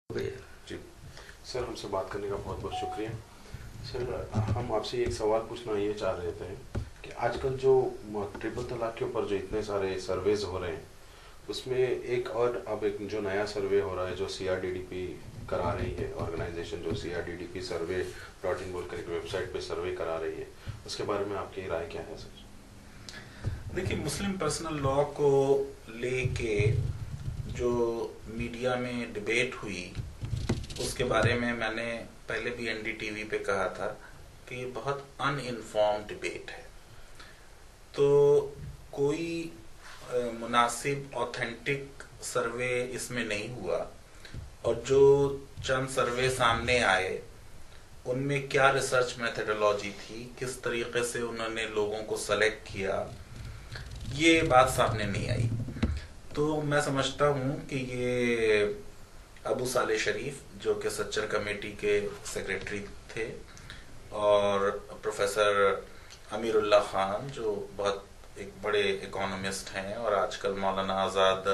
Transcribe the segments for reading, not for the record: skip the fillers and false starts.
जी sir, हमसे बात करने का बहुत बहुत शुक्रिया। सर, हम आपसे एक सवाल पूछना ये चाह रहे थे कि आजकल जो ट्रिपल तलाक के ऊपर जो इतने सारे सर्वेज हो रहे हैं, उसमें एक और अब एक जो नया सर्वे हो रहा है जो CRDDP करा रही है, ऑर्गेनाइजेशन जो CRDDP सर्वे .in बोलकर एक वेबसाइट पे सर्वे करा रही है, उसके बारे में आपकी राय क्या है सर? देखिए, मुस्लिम पर्सनल लॉ को लेके जो मीडिया में डिबेट हुई उसके बारे में मैंने पहले भी NDTV पे कहा था कि बहुत अनइन्फॉर्म्ड डिबेट है। तो कोई मुनासिब ऑथेंटिक सर्वे इसमें नहीं हुआ, और जो चंद सर्वे सामने आए उनमें क्या रिसर्च मेथोडोलॉजी थी, किस तरीके से उन्होंने लोगों को सेलेक्ट किया, ये बात सामने नहीं आई। तो मैं समझता हूँ कि ये अबू साले शरीफ जो कि सच्चर कमेटी के सेक्रेटरी थे, और प्रोफेसर अमीरुल्लाह खान जो बहुत एक बड़े इकोनॉमिस्ट हैं और आजकल मौलाना आज़ाद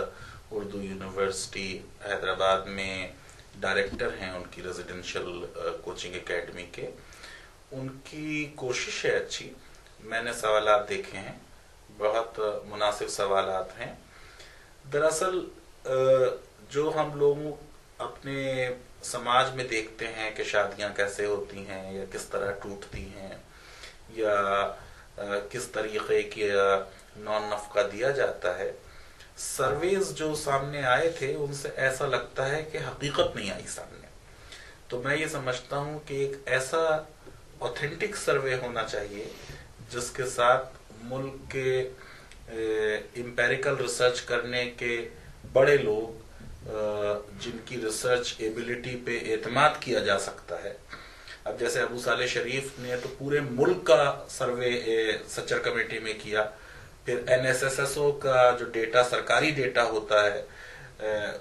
उर्दू यूनिवर्सिटी हैदराबाद में डायरेक्टर हैं उनकी रेजिडेंशियल कोचिंग एकेडमी के, उनकी कोशिश है अच्छी। मैंने सवालात देखे हैं, बहुत मुनासिब सवालात हैं। दरअसल जो हम लोग अपने समाज में देखते हैं कि शादियां कैसे होती हैं या किस तरह टूटती हैं या किस तरीके की नॉन नफका दिया जाता है, सर्वेज जो सामने आए थे उनसे ऐसा लगता है कि हकीकत नहीं आई सामने। तो मैं ये समझता हूँ कि एक ऐसा ऑथेंटिक सर्वे होना चाहिए जिसके साथ मुल्क के एम्पेरिकल रिसर्च करने के बड़े लोग, जिनकी रिसर्च एबिलिटी पे एतमाद किया जा सकता है। अब जैसे अबू साले शरीफ ने तो पूरे मुल्क का सर्वे सच्चर कमेटी में किया, फिर NSSSO का जो डेटा सरकारी डेटा होता है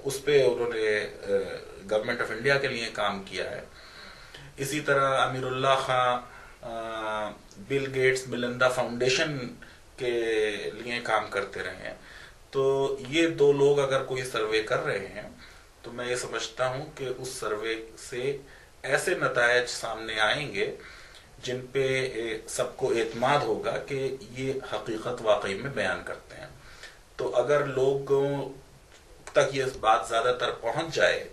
उस पे उन्होंने गवर्नमेंट ऑफ इंडिया के लिए काम किया है। इसी तरह Amirullah Khan Bill Gates Melinda Foundation के लिए काम करते रहे हैं। तो ये दो लोग अगर कोई सर्वे कर रहे हैं तो मैं ये समझता हूं कि उस सर्वे से ऐसे नतायज सामने आएंगे जिन पे सबको एतमाद होगा कि ये हकीकत वाकई में बयान करते हैं। तो अगर लोगों तक ये बात ज्यादातर पहुंच जाए,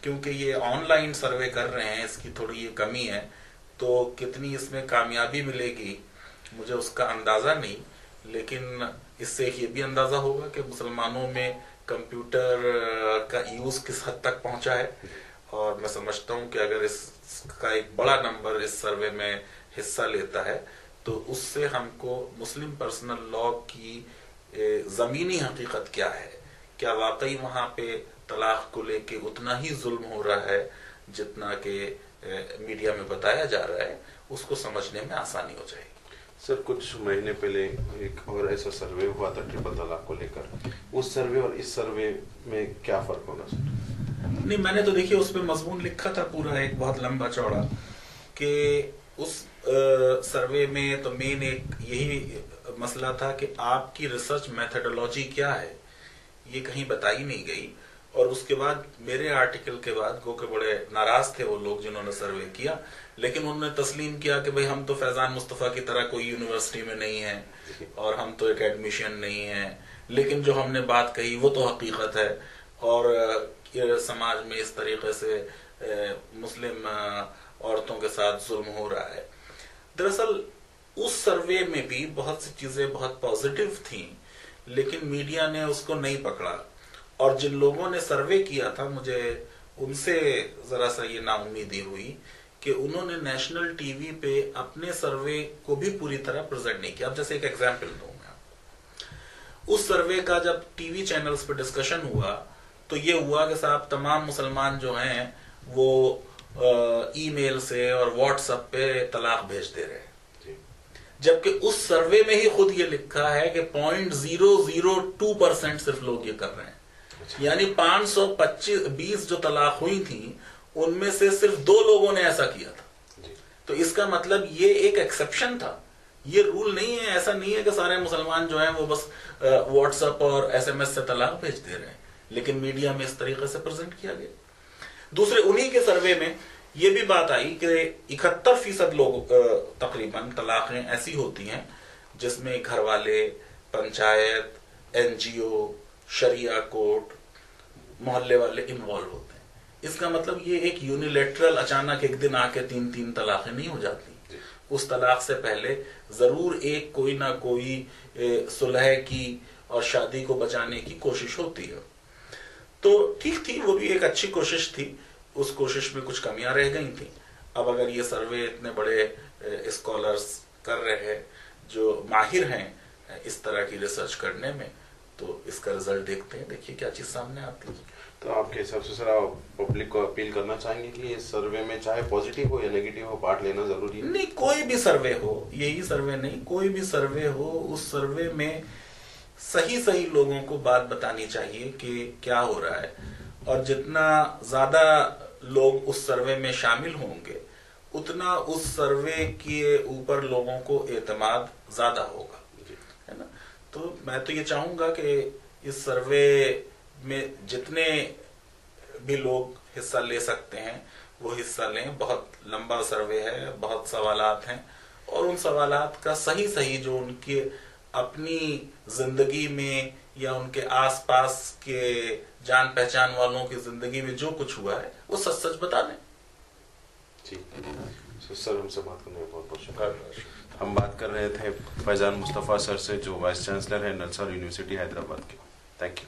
क्योंकि ये ऑनलाइन सर्वे कर रहे हैं, इसकी थोड़ी ये कमी है, तो कितनी इसमें कामयाबी मिलेगी मुझे उसका अंदाजा नहीं, लेकिन इससे ये भी अंदाजा होगा कि मुसलमानों में कंप्यूटर का यूज किस हद तक पहुंचा है। और मैं समझता हूं कि अगर इसका एक बड़ा नंबर इस सर्वे में हिस्सा लेता है तो उससे हमको मुस्लिम पर्सनल लॉ की जमीनी हकीकत क्या है, क्या वाकई वहां पे तलाक को लेके उतना ही जुल्म हो रहा है जितना कि मीडिया में बताया जा रहा है, उसको समझने में आसानी हो जाएगी। सर, कुछ महीने पहले एक और ऐसा सर्वे हुआ था ट्रिपल तलाक को लेकर, उस सर्वे और इस सर्वे में क्या फर्क होगा सर? नहीं, मैंने तो देखिए उस पर मजमून लिखा था पूरा एक बहुत लंबा चौड़ा, कि उस सर्वे में तो मेन एक यही मसला था कि आपकी रिसर्च मेथोडोलॉजी क्या है, ये कहीं बताई नहीं गई। और उसके बाद मेरे आर्टिकल के बाद गो के बड़े नाराज थे वो लोग जिन्होंने सर्वे किया, लेकिन उन्होंने तस्लीम किया कि भाई हम तो फैजान मुस्तफ़ा की तरह कोई यूनिवर्सिटी में नहीं है और हम तो एक एडमिशन नहीं है, लेकिन जो हमने बात कही वो तो हकीकत है, और समाज में इस तरीके से मुस्लिम औरतों के साथ जुल्म हो रहा है। दरअसल उस सर्वे में भी बहुत सी चीजें बहुत पॉजिटिव थी, लेकिन मीडिया ने उसको नहीं पकड़ा। और जिन लोगों ने सर्वे किया था, मुझे उनसे जरा सा ये नाउम्मीदी हुई कि उन्होंने नेशनल टीवी पे अपने सर्वे को भी पूरी तरह प्रेजेंट नहीं किया। अब जैसे एक एग्जांपल दूं मैं, उस सर्वे का जब टीवी चैनल्स पे डिस्कशन हुआ तो ये हुआ कि साहब तमाम मुसलमान जो हैं वो ईमेल से और व्हाट्सएप पे तलाक भेज दे रहे हैं, जबकि उस सर्वे में ही खुद ये लिखा है कि 0.002% सिर्फ लोग ये कर रहे हैं। यानी 520 जो तलाक हुई थी उनमें से सिर्फ 2 लोगों ने ऐसा किया था। तो इसका मतलब ये एक एक्सेप्शन था, ये रूल नहीं है। ऐसा नहीं है कि सारे मुसलमान जो हैं वो बस व्हाट्सएप और SMS से तलाक भेज दे रहे हैं, लेकिन मीडिया में इस तरीके से प्रेजेंट किया गया। दूसरे उन्हीं के सर्वे में ये भी बात आई कि 71% लोग तकरीबन तलाकें ऐसी होती हैं जिसमें घर वाले, पंचायत, एनजीओ, शरिया कोर्ट, मोहल्ले वाले इन्वॉल्व होते हैं। इसका मतलब ये एक यूनिलेटरल अचानक एक दिन आके 3 तलाकें नहीं हो जाती। उस तलाक से पहले जरूर एक कोई ना कोई सुलह की और शादी को बचाने की कोशिश होती है। तो ठीक थी, वो भी एक अच्छी कोशिश थी, उस कोशिश में कुछ कमियां रह गई थी। अब अगर ये सर्वे इतने बड़े स्कॉलर्स कर रहे हैं जो माहिर हैं इस तरह की रिसर्च करने में, तो इसका रिजल्ट देखते हैं, देखिए क्या चीज सामने आती है। तो आपके हिसाब से सर आप पब्लिक को अपील करना चाहेंगे कि इस सर्वे में चाहे पॉजिटिव हो या नेगेटिव हो पार्ट लेना जरूरी है? नहीं, कोई भी सर्वे हो, यही सर्वे नहीं, कोई भी सर्वे हो, उस सर्वे में सही लोगों को बात बतानी चाहिए कि क्या हो रहा है, और जितना ज्यादा लोग उस सर्वे में शामिल होंगे उतना उस सर्वे के ऊपर लोगों को एतमाद ज्यादा होगा, है ना। तो मैं तो ये चाहूंगा कि इस सर्वे में जितने भी लोग हिस्सा ले सकते हैं वो हिस्सा लें। बहुत लंबा सर्वे है, बहुत सवालात हैं, और उन सवालात का सही जो उनके अपनी जिंदगी में या उनके आसपास के जान पहचान वालों की जिंदगी में जो कुछ हुआ है वो सच बता दें। जी सर, हमसे बात करने में बहुत बहुत शुक्रिया। हम बात कर रहे थे फैजान मुस्तफ़ा सर से, जो वाइस चांसलर है नलसार यूनिवर्सिटी हैदराबाद के। Thank you.